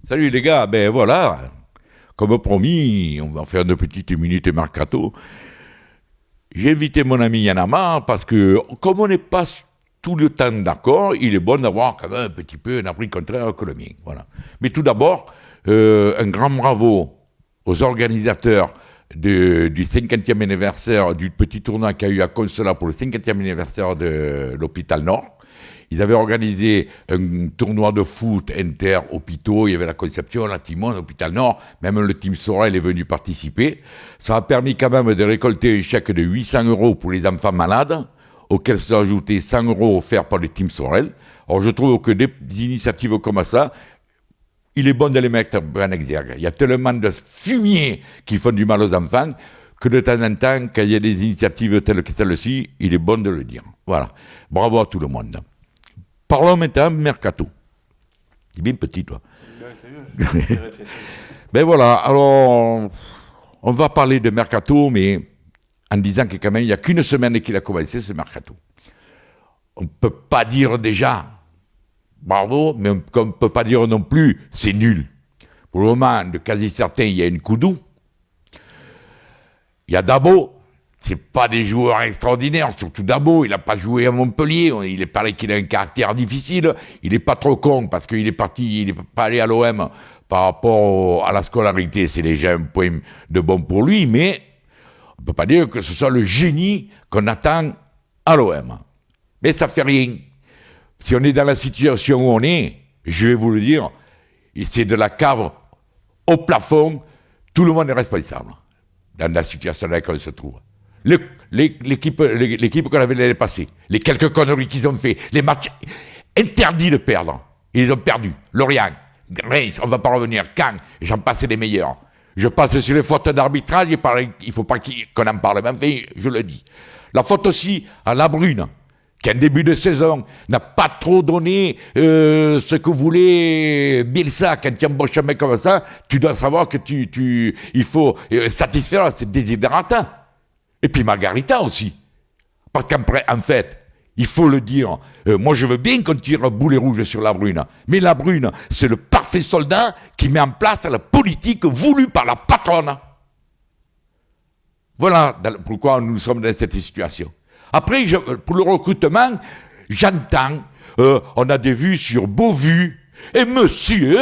Salut les gars, ben voilà, comme promis, on va faire une petite minute mercato. J'ai invité mon ami Yanama parce que, comme on n'est pas tout le temps d'accord, il est bon d'avoir quand même un petit peu un abri contraire que le mien. Voilà. Mais tout d'abord, un grand bravo aux organisateurs du 50e anniversaire du petit tournoi qu'il y a eu à Consola pour le 50e anniversaire de l'hôpital Nord. Ils avaient organisé un tournoi de foot inter-hôpitaux. Il y avait la Conception, la Timon, l'hôpital Nord. Même le Team Sorel est venu participer. Ça a permis quand même de récolter un chèque de 800 € pour les enfants malades, auxquels se sont ajoutés 100 € offerts par le Team Sorel. Alors je trouve que des initiatives comme ça, il est bon de les mettre en exergue. Il y a tellement de fumier qui font du mal aux enfants que de temps en temps, quand il y a des initiatives telles que celle-ci, il est bon de le dire. Voilà. Bravo à tout le monde. Parlons maintenant mercato. C'est bien petit, toi. Ben voilà, alors, on va parler de mercato, mais en disant que quand même, il n'y a qu'une semaine qu'il a commencé, ce mercato. On ne peut pas dire déjà bravo, mais on ne peut pas dire non plus c'est nul. Pour le moment, de quasi certain, il y a une Koudou. Il y a Dabo. C'est pas des joueurs extraordinaires, surtout Dabo, il n'a pas joué à Montpellier, il paraît qu'il a un caractère difficile, il n'est pas trop con parce qu'il est parti, il n'est pas allé à l'OM par rapport à la scolarité, c'est déjà un point de bon pour lui, mais on ne peut pas dire que ce soit le génie qu'on attend à l'OM. Mais ça fait rien. Si on est dans la situation où on est, je vais vous le dire, c'est de la cave au plafond, tout le monde est responsable dans la situation dans laquelle on se trouve. L'équipe qu'on avait l'année passée, les quelques conneries qu'ils ont fait, les matchs interdits de perdre, ils ont perdu. Lorient, Reims, on ne va pas revenir. Caen, j'en passe les meilleurs. Je passe sur les fautes d'arbitrage, il ne faut pas qu'on en parle, mais enfin, je le dis. La faute aussi à La Brune, qui en début de saison n'a pas trop donné ce que voulait Bielsa. Quand tu embauches un mec comme ça, tu dois savoir que il faut satisfaire ses désiderata. Et puis Margarita aussi. Parce qu'en fait, il faut le dire, moi je veux bien qu'on tire un boulet rouge sur La Brune, mais La Brune, c'est le parfait soldat qui met en place la politique voulue par la patronne. Voilà pourquoi nous sommes dans cette situation. Après, pour le recrutement, j'entends, on a des vues sur Beauvue, et monsieur,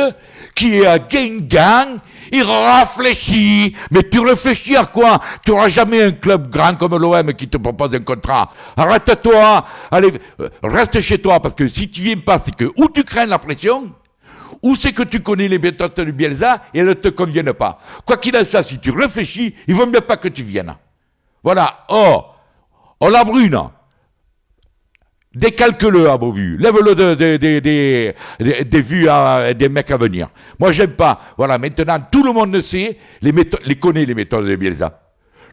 qui est à Guingamp, il réfléchit. Mais tu réfléchis à quoi? Tu n'auras jamais un club grand comme l'OM qui te propose un contrat. Arrête-toi, allez, reste chez toi, parce que si tu viens pas, c'est que ou tu crains la pression, ou c'est que tu connais les méthodes de Bielsa et elles ne te conviennent pas. Quoi qu'il en soit, si tu réfléchis, il ne vaut mieux pas que tu viennes. Voilà. Oh, La Brune. Décalque-le à Beauvue, lève-le des vues des mecs à venir. Moi, j'aime pas. Voilà, maintenant, tout le monde sait, connaît les méthodes de Bielsa.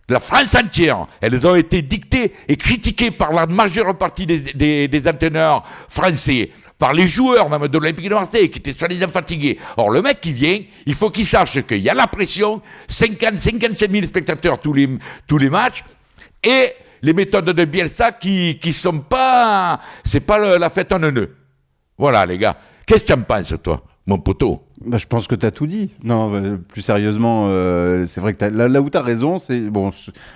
La France entière, elles ont été dictées et critiquées par la majeure partie des entraîneurs français, par les joueurs même de l'Olympique de Marseille, qui étaient soi-disant fatigués. Or, le mec qui vient, il faut qu'il sache qu'il y a la pression, 55 000 spectateurs tous les matchs, et les méthodes de Bielsa qui sont pas... C'est pas la fête en neuneu. Voilà, les gars. Qu'est-ce que tu en penses, toi, mon poteau? Bah, je pense que tu as tout dit. Non, plus sérieusement, c'est vrai que là où tu as raison, c'est bon,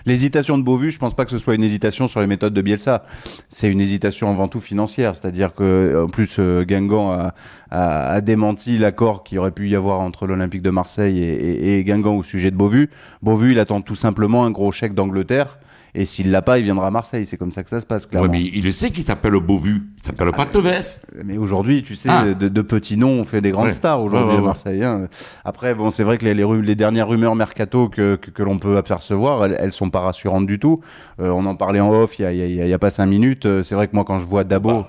l'hésitation de Beauvue, je pense pas que ce soit une hésitation sur les méthodes de Bielsa. C'est une hésitation avant tout financière. C'est-à-dire que, en plus, Guingamp a démenti l'accord qu'il aurait pu y avoir entre l'Olympique de Marseille et Guingamp au sujet de Beauvue. Beauvue, il attend tout simplement un gros chèque d'Angleterre. Et s'il l'a pas, il viendra à Marseille. C'est comme ça que ça se passe, clairement. Oui, mais il le sait qu'il s'appelle Beauvue. Il s'appelle pas Tevez. Mais aujourd'hui, tu sais, de petits noms, on fait des grandes stars aujourd'hui à Marseille. Hein. Après, bon, c'est vrai que les dernières rumeurs mercato que l'on peut apercevoir, elles sont pas rassurantes du tout. On en parlait en off il y a pas 5 minutes. C'est vrai que moi, quand je vois Dabo...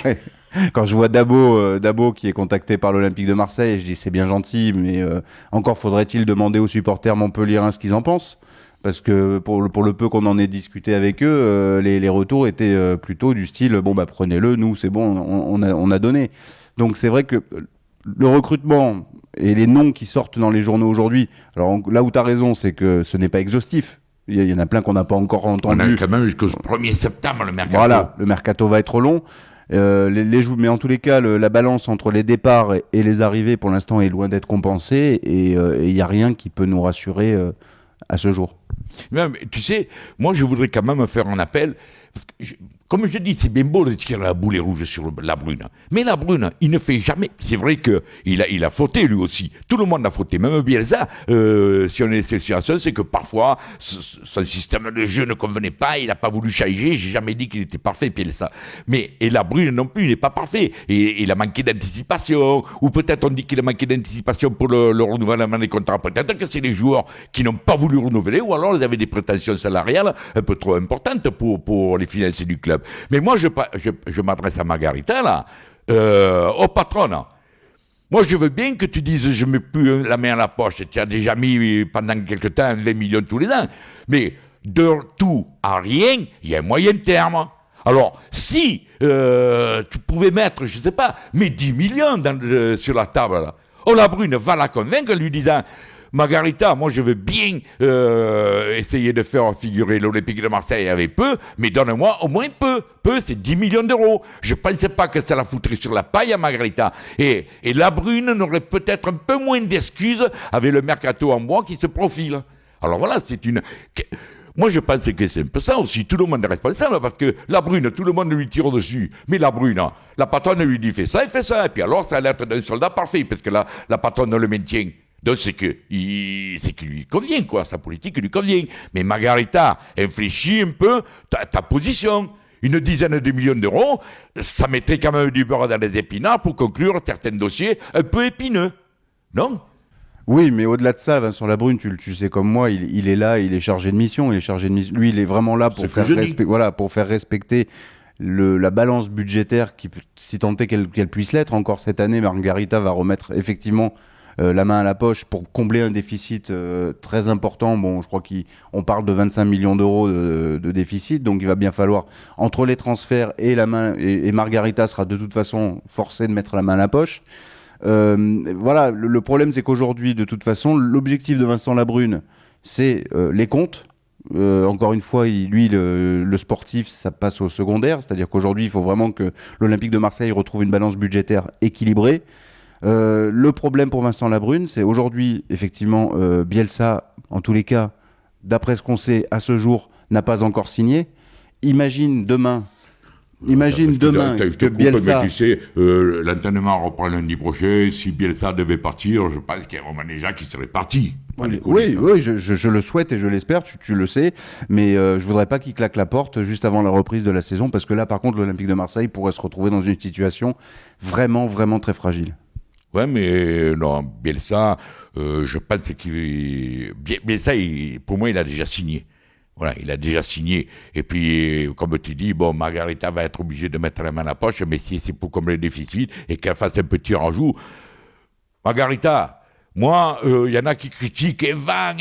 ouais. Quand je vois Dabo qui est contacté par l'Olympique de Marseille, je dis c'est bien gentil, mais encore faudrait-il demander aux supporters montpelliérains ce qu'ils en pensent. Parce que pour le peu qu'on en ait discuté avec eux, les retours étaient plutôt du style bon bah prenez-le, nous c'est bon, on a donné. Donc c'est vrai que le recrutement et les noms qui sortent dans les journaux aujourd'hui, alors là où tu as raison, c'est que ce n'est pas exhaustif. Il y en a plein qu'on n'a pas encore entendu. On a quand même jusqu'au 1er septembre le mercato. Voilà, le mercato va être long. Mais en tous les cas, la balance entre les départs et les arrivées, pour l'instant, est loin d'être compensée, et il n'y a rien qui peut nous rassurer à ce jour. Mais, tu sais, moi je voudrais quand même faire un appel. Parce que comme je dis, c'est bien beau de tirer la boulet rouge sur la Brune. Mais la Brune, il ne fait jamais. C'est vrai qu'il a fauté lui aussi. Tout le monde a fauté. Même Bielsa, si on est situation, c'est que parfois, son système de jeu ne convenait pas. Il n'a pas voulu changer. J'ai jamais dit qu'il était parfait, Bielsa. Et la Brune non plus, il n'est pas parfait. Et il a manqué d'anticipation. Ou peut-être on dit qu'il a manqué d'anticipation pour le renouvellement des contrats. Peut-être que c'est les joueurs qui n'ont pas voulu renouveler. Ou alors ils avaient des prétentions salariales un peu trop importantes pour les finances du club. Mais moi, je m'adresse à Margarita, là, au patron. Moi, je veux bien que tu dises, je ne mets plus la main à la poche. Tu as déjà mis pendant quelque temps 20 millions tous les ans. Mais de tout à rien, il y a un moyen terme. Alors, si tu pouvais mettre, je ne sais pas, mais 10 millions sur la table, là. Oh, la Brune va la convaincre en lui disant... Margarita, moi je veux bien essayer de faire figurer l'Olympique de Marseille avec peu, mais donne-moi au moins peu. Peu, c'est 10 millions d'euros. Je ne pensais pas que ça la foutrait sur la paille à Margarita. Et la Brune n'aurait peut-être un peu moins d'excuses avec le mercato en bois qui se profile. Alors voilà, c'est une... Moi, je pense que c'est un peu ça aussi. Tout le monde est responsable parce que la Brune, tout le monde lui tire dessus. Mais la Brune, la patronne lui dit fais ça, et fait ça. Et puis alors, ça a l'air d'un soldat parfait parce que la patronne le maintient. Donc c'est qu'il lui convient, quoi, sa politique lui convient. Mais Margarita, infléchis un peu ta position. Une dizaine de millions d'euros, ça mettrait quand même du beurre dans les épinards pour conclure certains dossiers un peu épineux. Non ? Oui, mais au-delà de ça, Vincent Labrune, tu sais comme moi, il est là, il est chargé de mission. Lui, il est vraiment là pour faire respecter la balance budgétaire, si tant est qu'elle puisse l'être. Encore cette année, Margarita va remettre effectivement la main à la poche pour combler un déficit très important. Bon, je crois qu'on parle de 25 millions d'euros de déficit, donc il va bien falloir, entre les transferts et la main, et Margarita sera de toute façon forcé de mettre la main à la poche. Voilà, le problème c'est qu'aujourd'hui, de toute façon, l'objectif de Vincent Labrune, c'est les comptes. Encore une fois, le sportif, ça passe au secondaire, c'est-à-dire qu'aujourd'hui, il faut vraiment que l'Olympique de Marseille retrouve une balance budgétaire équilibrée. Le problème pour Vincent Labrune, c'est aujourd'hui, effectivement, Bielsa, en tous les cas, d'après ce qu'on sait à ce jour, n'a pas encore signé. Imagine demain que Bielsa... Mais tu sais, l'entraînement reprend lundi prochain. Si Bielsa devait partir, je pense qu'il y a vraiment déjà qui serait parti. Oui, je le souhaite et je l'espère, tu le sais, mais je voudrais pas qu'il claque la porte juste avant la reprise de la saison, parce que là, par contre, l'Olympique de Marseille pourrait se retrouver dans une situation vraiment, vraiment très fragile. Ouais, mais non, Bielsa, je pense Bielsa, pour moi, il a déjà signé. Voilà, il a déjà signé. Et puis, comme tu dis, bon, Margarita va être obligée de mettre la main à la poche, mais si c'est pour combler le déficit et qu'elle fasse un petit rajout. Margarita, moi, y en a qui critiquent, et va.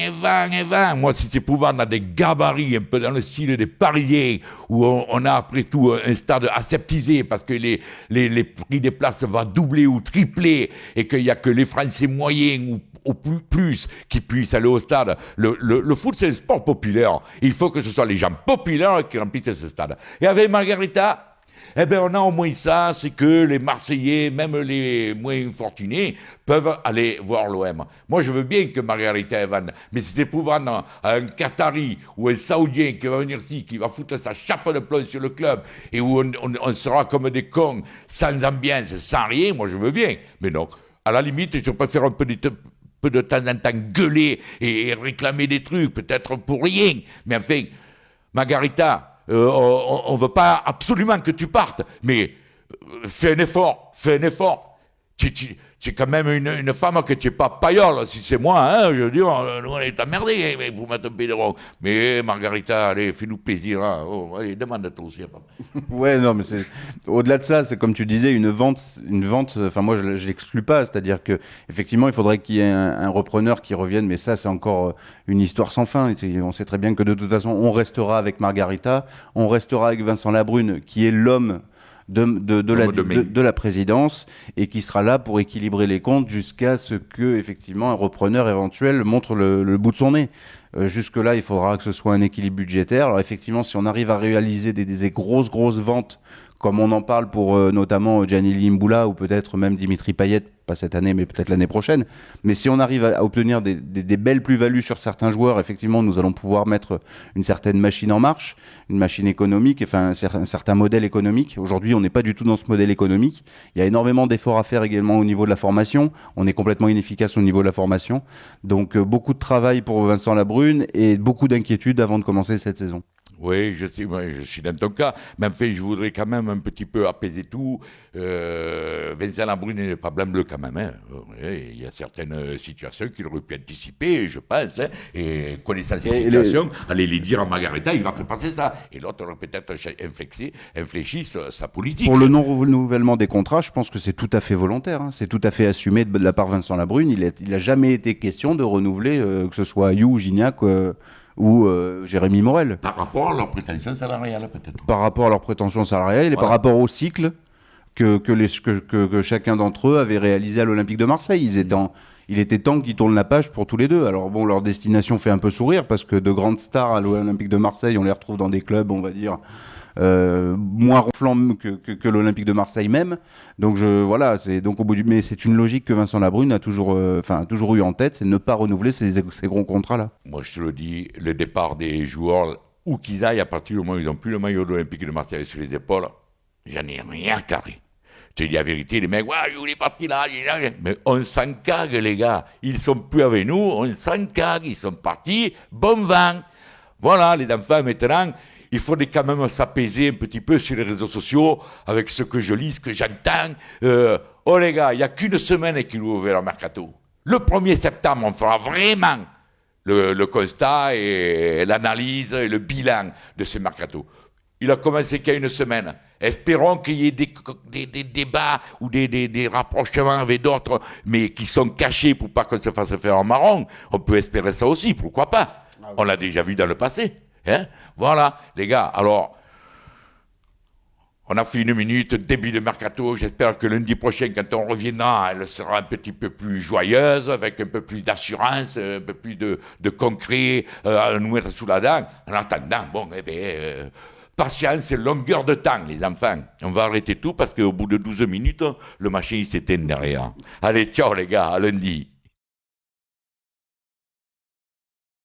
Moi, si c'est pour vendre des gabarits, un peu dans le style des Parisiens, où on a après tout un stade aseptisé, parce que les prix des places vont doubler ou tripler, et qu'il n'y a que les Français moyens ou plus qui puissent aller au stade. Le foot, c'est un sport populaire. Il faut que ce soit les gens populaires qui remplissent ce stade. Et avec Margarita, eh bien, on a au moins ça, c'est que les Marseillais, même les moins fortunés, peuvent aller voir l'OM. Moi, je veux bien que Margarita vende, mais si c'est pour vendre à un Qatari ou un Saoudien qui va venir ici, qui va foutre sa chape de plomb sur le club, et où on sera comme des cons, sans ambiance, sans rien, moi, je veux bien. Mais non, à la limite, je préfère un peu de temps en temps gueuler et réclamer des trucs, peut-être pour rien. Mais enfin, Margarita... on ne veut pas absolument que tu partes, mais fais un effort. Tu es quand même une femme que tu n'es pas paillole. Si c'est moi, hein, je veux dire, on est emmerdés pour mettre un pied de rond. Mais Margarita, allez, fais-nous plaisir. Hein. Oh, allez, demande-toi aussi. Ouais, non, mais au-delà de ça, c'est comme tu disais, une vente. Enfin, moi, je l'exclus pas. C'est-à-dire que effectivement, il faudrait qu'il y ait un repreneur qui revienne, mais ça, c'est encore une histoire sans fin. On sait très bien que de toute façon, on restera avec Margarita, on restera avec Vincent Labrune, qui est l'homme de la présidence, et qui sera là pour équilibrer les comptes jusqu'à ce que effectivement un repreneur éventuel montre le bout de son nez. Jusque-là, il faudra que ce soit un équilibre budgétaire. Alors effectivement, si on arrive à réaliser des grosses ventes comme on en parle pour notamment Gianni Mboula ou peut-être même Dimitri Payet, pas cette année mais peut-être l'année prochaine, mais si on arrive à obtenir des belles plus-values sur certains joueurs, effectivement nous allons pouvoir mettre une certaine machine en marche, une machine économique, enfin un certain modèle économique. Aujourd'hui on n'est pas du tout dans ce modèle économique, il y a énormément d'efforts à faire également au niveau de la formation, on est complètement inefficace au niveau de la formation, donc beaucoup de travail pour Vincent Labrune et beaucoup d'inquiétudes avant de commencer cette saison. Oui, je sais, moi, je suis dans ton cas. Mais enfin, je voudrais quand même un petit peu apaiser tout. Vincent Labrune n'est pas blanc-bleu quand même. Hein. Il y a certaines situations qu'il aurait pu anticiper, je pense. Hein. Et connaissant ces situations, aller les dire à Margareta, il va se passer ça. Et l'autre aurait peut-être infléchi sa politique. Pour le non-renouvellement des contrats, je pense que c'est tout à fait volontaire. Hein. C'est tout à fait assumé de la part de Vincent Labrune. Il n'a jamais été question de renouveler, que ce soit You, Gignac... ou Jérémy Morel. Par rapport à leurs prétentions salariales, peut-être. Par rapport à leurs prétentions salariales et par rapport au cycle que chacun d'entre eux avait réalisé à l'Olympique de Marseille. Il était temps qu'ils tournent la page pour tous les deux. Alors bon, leur destination fait un peu sourire parce que de grandes stars à l'Olympique de Marseille, on les retrouve dans des clubs, on va dire, moins ronflants que l'Olympique de Marseille même. Donc voilà, mais c'est une logique que Vincent Labrune a toujours eu en tête, c'est de ne pas renouveler ces gros contrats-là. Moi, je te le dis, le départ des joueurs, où qu'ils aillent, à partir du moment où ils n'ont plus le maillot de l'Olympique de Marseille sur les épaules, j'en ai rien carré. Je te dis la vérité, les mecs, il est parti là, mais on s'en cague, les gars. Ils sont plus avec nous, on s'en cague, ils sont partis, bon vent. Voilà, les enfants, maintenant, il faudrait quand même s'apaiser un petit peu sur les réseaux sociaux avec ce que je lis, ce que j'entends. Oh les gars, il n'y a qu'une semaine qu'ils vont ouvrir leur mercato. Le 1er septembre, on fera vraiment le constat et l'analyse et le bilan de ce mercato. Il a commencé qu'il y a une semaine. Espérons qu'il y ait des débats ou des rapprochements avec d'autres, mais qui sont cachés pour pas qu'on se fasse faire en marron. On peut espérer ça aussi, pourquoi pas. On l'a déjà vu dans le passé. Hein, voilà, les gars, alors, on a fait 1 minute, début de mercato, j'espère que lundi prochain, quand on reviendra, elle sera un petit peu plus joyeuse, avec un peu plus d'assurance, un peu plus de concret à nous mettre sous la dent. En attendant, bon, patience et longueur de temps, les enfants. On va arrêter tout parce qu'au bout de 12 minutes, le machin il s'éteint derrière. Allez, ciao les gars, à lundi.